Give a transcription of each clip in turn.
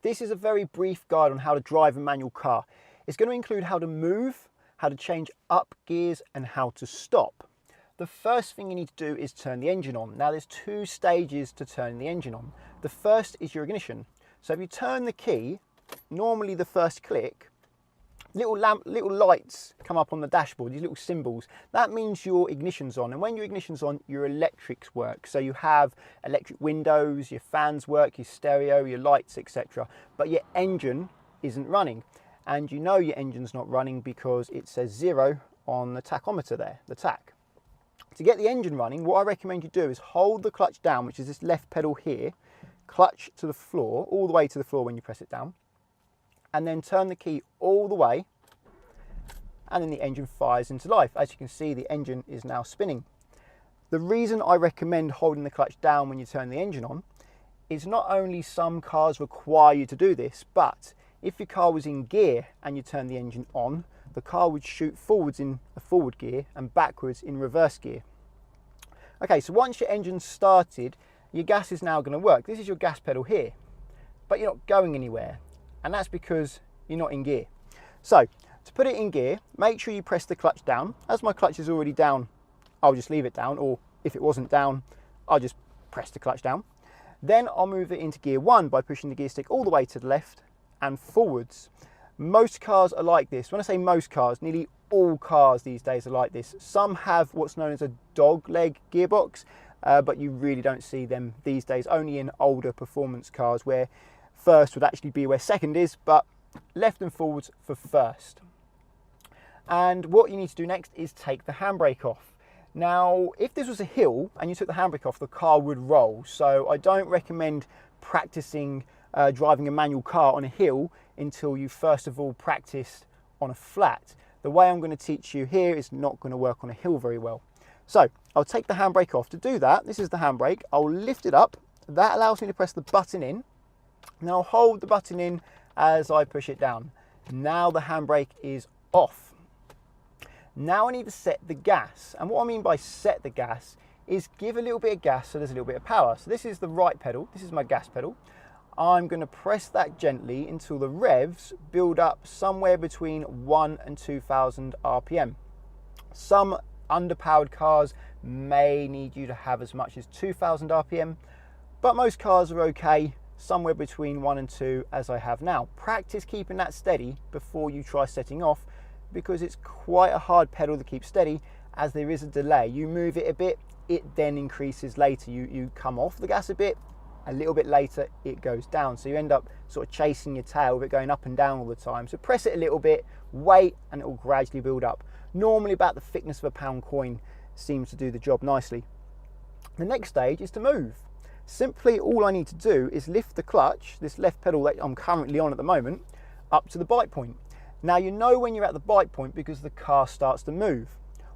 This is a very brief guide on how to drive a manual car. It's going to include how to move, how to change up gears and how to stop. The first thing you need to do is turn the engine on. Now there's two stages to turning the engine on. The first is your ignition. So if you turn the key, normally the first click, little lights come up on the dashboard, these little symbols. That means your ignition's on, and when your ignition's on, your electrics work. So you have electric windows, your fans work, your stereo, your lights, etc. But your engine isn't running, and you know your engine's not running because it says 0 on the tachometer there, the tach. To get the engine running, what I recommend you do is hold the clutch down, which is this left pedal here, clutch to the floor, all the way to the floor when you press it down, and then turn the key all the way, and then the engine fires into life. As you can see, the engine is now spinning. The reason I recommend holding the clutch down when you turn the engine on is not only some cars require you to do this, but if your car was in gear and you turn the engine on, the car would shoot forwards in a forward gear and backwards in reverse gear. Okay, so once your engine's started, your gas is now going to work. This is your gas pedal here, but you're not going anywhere, and that's because you're not in gear. So to put it in gear, make sure you press the clutch down. As my clutch is already down, I'll just leave it down, or if it wasn't down, I'll just press the clutch down. Then I'll move it into gear 1 by pushing the gear stick all the way to the left and forwards. Most cars are like this. When I say most cars, nearly all cars these days are like this. Some have what's known as a dog leg gearbox, but you really don't see them these days, only in older performance cars where first would actually be where second is, but left and forwards for first. And what you need to do next is take the handbrake off. Now, if this was a hill and you took the handbrake off, the car would roll. So I don't recommend practicing driving a manual car on a hill until you first of all practiced on a flat. The way I'm going to teach you here is not going to work on a hill very well. So I'll take the handbrake off. To do that, this is the handbrake. I'll lift it up. That allows me to press the button in. Now I'll hold the button in as I push it down. Now the handbrake is off. Now I need to set the gas. And what I mean by set the gas is give a little bit of gas so there's a little bit of power. So this is the right pedal. This is my gas pedal. I'm going to press that gently until the revs build up somewhere between 1 and 2,000 RPM. Some underpowered cars may need you to have as much as 2,000 RPM, but most cars are okay somewhere between 1 and 2 as I have now. Practice keeping that steady before you try setting off, because it's quite a hard pedal to keep steady as there is a delay. You move it a bit, it then increases later. You come off the gas a little bit later it goes down, so you end up sort of chasing your tail with it going up and down all the time. So press it a little bit, wait, and it will gradually build up. Normally about the thickness of a pound coin seems to do the job nicely. The next stage is to move. Simply all I need to do is lift the clutch, this left pedal that I'm currently on at the moment, up to the bite point. Now you know when you're at the bite point because the car starts to move.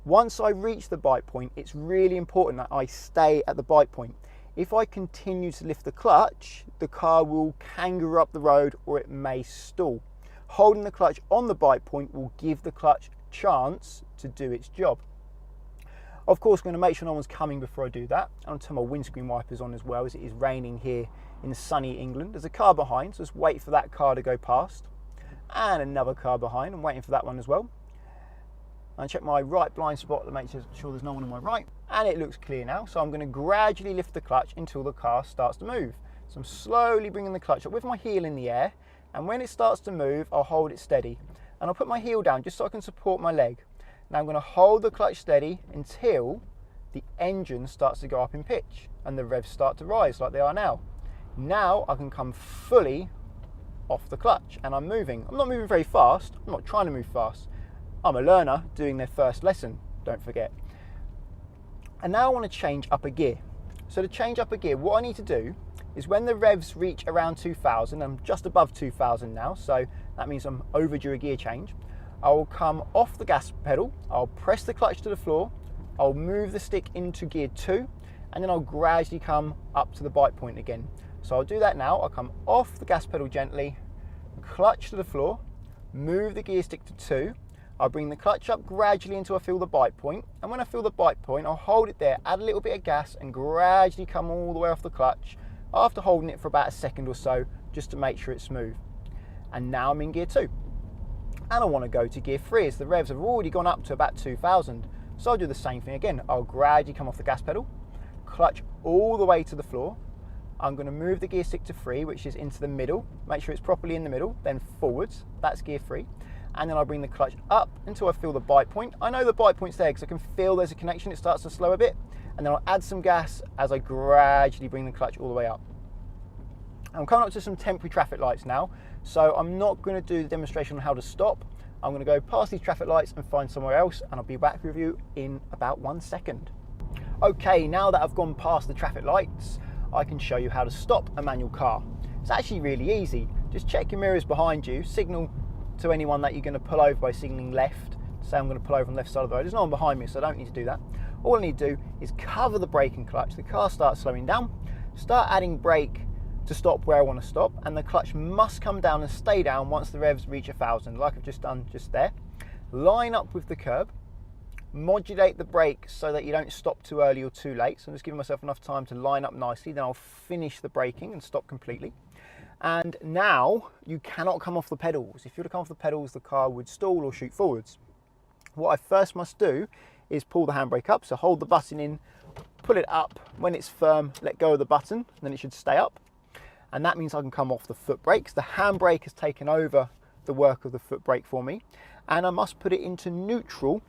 Once I reach the bite point, it's really important that I stay at the bite point. If I continue to lift the clutch, the car will kangaroo up the road or it may stall. Holding the clutch on the bite point will give the clutch a chance to do its job. Of course, I'm going to make sure no one's coming before I do that. I'll turn my windscreen wipers on as well, as it is raining here in sunny England. There's a car behind, so just wait for that car to go past. And another car behind, I'm waiting for that one as well. I check my right blind spot to make sure there's no one on my right, and it looks clear now. So I'm going to gradually lift the clutch until the car starts to move. So I'm slowly bringing the clutch up with my heel in the air, and when it starts to move, I'll hold it steady. And I'll put my heel down just so I can support my leg. Now I'm going to hold the clutch steady until the engine starts to go up in pitch and the revs start to rise like they are now. Now I can come fully off the clutch and I'm moving. I'm not moving very fast. I'm not trying to move fast. I'm a learner doing their first lesson, don't forget. And now I want to change up a gear. So to change up a gear, what I need to do is when the revs reach around 2,000, I'm just above 2,000 now, so that means I'm overdue a gear change. I'll come off the gas pedal, I'll press the clutch to the floor, I'll move the stick into gear 2, and then I'll gradually come up to the bite point again. So I'll do that now. I'll come off the gas pedal gently, clutch to the floor, move the gear stick to 2, I'll bring the clutch up gradually until I feel the bite point, and when I feel the bite point, I'll hold it there, add a little bit of gas, and gradually come all the way off the clutch. After holding it for about a second or so, just to make sure it's smooth. And now I'm in gear 2. And I want to go to gear 3 as the revs have already gone up to about 2,000. So I'll do the same thing again. I'll gradually come off the gas pedal, clutch all the way to the floor. I'm going to move the gear stick to 3, which is into the middle. Make sure it's properly in the middle, then forwards. That's gear 3. And then I'll bring the clutch up until I feel the bite point. I know the bite point's there because I can feel there's a connection. It starts to slow a bit. And then I'll add some gas as I gradually bring the clutch all the way up. I'm coming up to some temporary traffic lights now. So I'm not going to do the demonstration on how to stop. I'm going to go past these traffic lights and find somewhere else. And I'll be back with you in about 1 second. Okay, now that I've gone past the traffic lights, I can show you how to stop a manual car. It's actually really easy. Just check your mirrors behind you, signal to anyone that you're going to pull over by signaling left. Say I'm going to pull over on the left side of the road. There's no one behind me, so I don't need to do that. All I need to do is cover the brake and clutch. The car starts slowing down, start adding brake to stop where I want to stop, and the clutch must come down and stay down once the revs reach 1,000, like I've just done just there. Line up with the curb, modulate the brake so that you don't stop too early or too late. So I'm just giving myself enough time to line up nicely, then I'll finish the braking and stop completely. And now you cannot come off the pedals. If you were to come off the pedals, the car would stall or shoot forwards. What I first must do is pull the handbrake up. So hold the button in, pull it up. When it's firm, let go of the button, and then it should stay up. And that means I can come off the foot brakes. The handbrake has taken over the work of the foot brake for me. And I must put it into neutral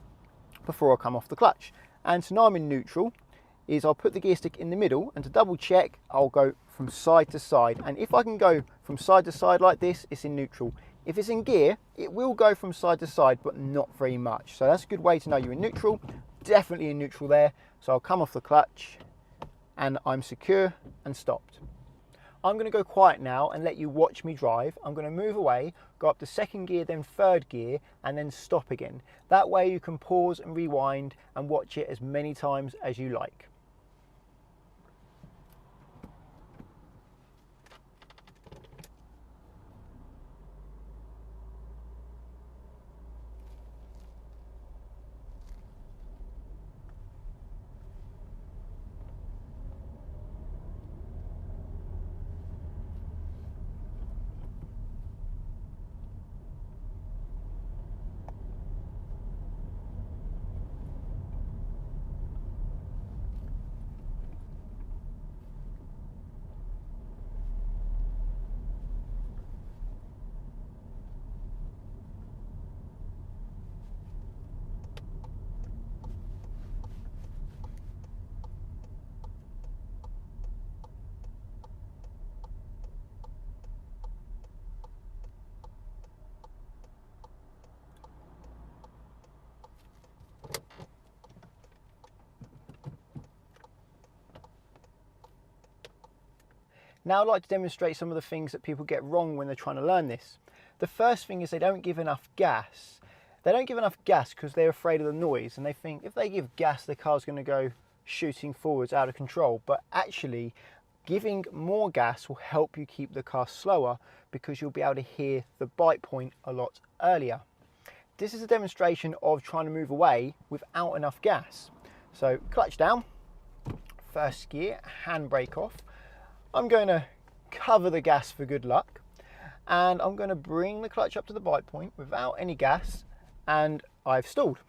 before I come off the clutch. And so now I'm in neutral, is I'll put the gear stick in the middle, and to double check, I'll go from side to side. And if I can go from side to side like this, it's in neutral. If it's in gear, it will go from side to side, but not very much. So that's a good way to know you're in neutral. Definitely in neutral there. So I'll come off the clutch and I'm secure and stopped. I'm going to go quiet now and let you watch me drive. I'm going to move away, go up to second gear, then third gear, and then stop again. That way you can pause and rewind and watch it as many times as you like. Now I'd like to demonstrate some of the things that people get wrong when they're trying to learn this. The first thing is they don't give enough gas. They don't give enough gas because they're afraid of the noise, and they think if they give gas, the car's going to go shooting forwards out of control. But actually, giving more gas will help you keep the car slower because you'll be able to hear the bite point a lot earlier. This is a demonstration of trying to move away without enough gas. So clutch down, first gear, handbrake off. I'm going to cover the gas for good luck, and I'm going to bring the clutch up to the bite point without any gas, and I've stalled.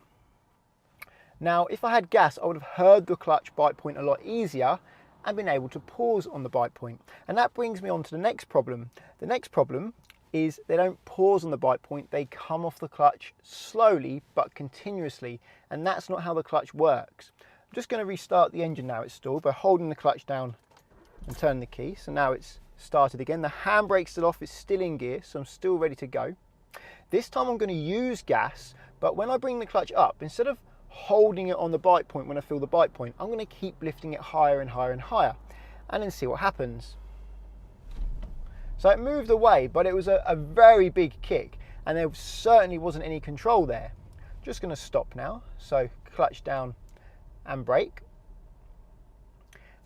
Now, if I had gas, I would have heard the clutch bite point a lot easier and been able to pause on the bite point. And that brings me on to the next problem. The next problem is they don't pause on the bite point, they come off the clutch slowly but continuously, and that's not how the clutch works. I'm just going to restart the engine now it's stalled by holding the clutch down and turn the key. So now it's started again. The handbrake's still off, it's still in gear, so I'm still ready to go. This time I'm going to use gas, but when I bring the clutch up, instead of holding it on the bite point when I feel the bite point, I'm going to keep lifting it higher and higher and higher, and then see what happens. So it moved away, but it was a very big kick, and there certainly wasn't any control there. Just going to stop now, so clutch down and brake.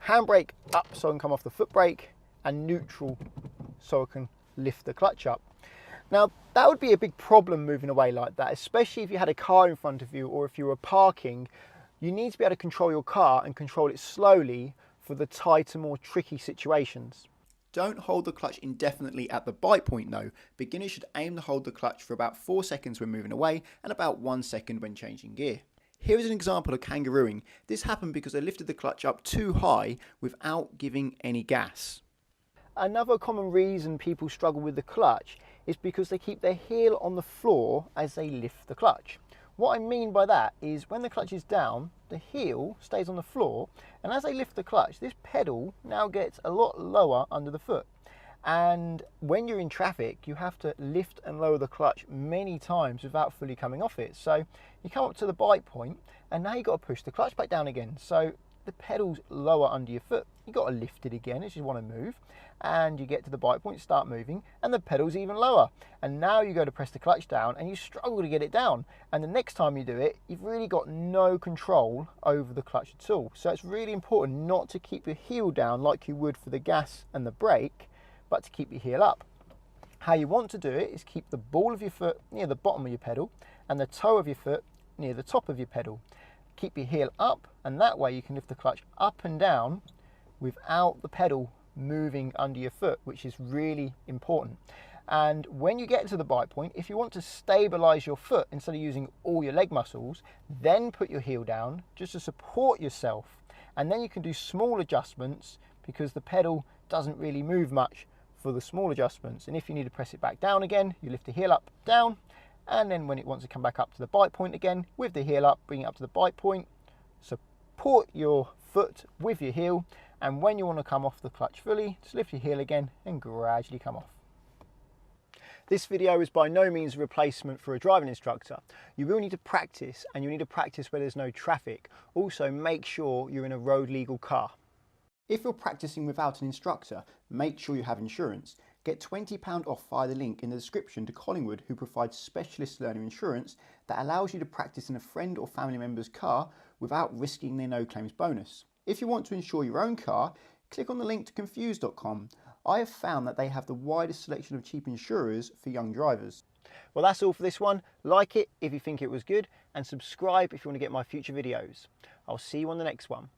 Handbrake up so I can come off the foot brake, and neutral so I can lift the clutch up. Now that would be a big problem moving away like that, especially if you had a car in front of you or if you were parking. You need to be able to control your car and control it slowly for the tighter, more tricky situations. Don't hold the clutch indefinitely at the bite point though. Beginners should aim to hold the clutch for about 4 seconds when moving away and about 1 second when changing gear. Here is an example of kangarooing. This happened because I lifted the clutch up too high without giving any gas. Another common reason people struggle with the clutch is because they keep their heel on the floor as they lift the clutch. What I mean by that is when the clutch is down, the heel stays on the floor, and as they lift the clutch, this pedal now gets a lot lower under the foot. And when you're in traffic, you have to lift and lower the clutch many times without fully coming off it. So you come up to the bite point, and now you've got to push the clutch back down again. So the pedal's lower under your foot. You've got to lift it again as you want to move, and you get to the bite point, start moving, and the pedal's even lower. And now you go to press the clutch down, and you struggle to get it down. And the next time you do it, you've really got no control over the clutch at all. So it's really important not to keep your heel down like you would for the gas and the brake, but to keep your heel up. How you want to do it is keep the ball of your foot near the bottom of your pedal and the toe of your foot near the top of your pedal. Keep your heel up, and that way you can lift the clutch up and down without the pedal moving under your foot, which is really important. And when you get to the bite point, if you want to stabilize your foot instead of using all your leg muscles, then put your heel down just to support yourself. And then you can do small adjustments because the pedal doesn't really move much for the small adjustments. And if you need to press it back down again, you lift the heel up, down, and then when it wants to come back up to the bite point again, with the heel up, bring it up to the bite point, support your foot with your heel, and when you want to come off the clutch fully, just lift your heel again and gradually come off. This video is by no means a replacement for a driving instructor. You will need to practice, and you need to practice where there's no traffic. Also, make sure you're in a road legal car. If you're practicing without an instructor, make sure you have insurance. Get £20 off via the link in the description to Collingwood, who provides specialist learner insurance that allows you to practice in a friend or family member's car without risking their no claims bonus. If you want to insure your own car, click on the link to Confused.com. I have found that they have the widest selection of cheap insurers for young drivers. Well, that's all for this one. Like it if you think it was good, and subscribe if you want to get my future videos. I'll see you on the next one.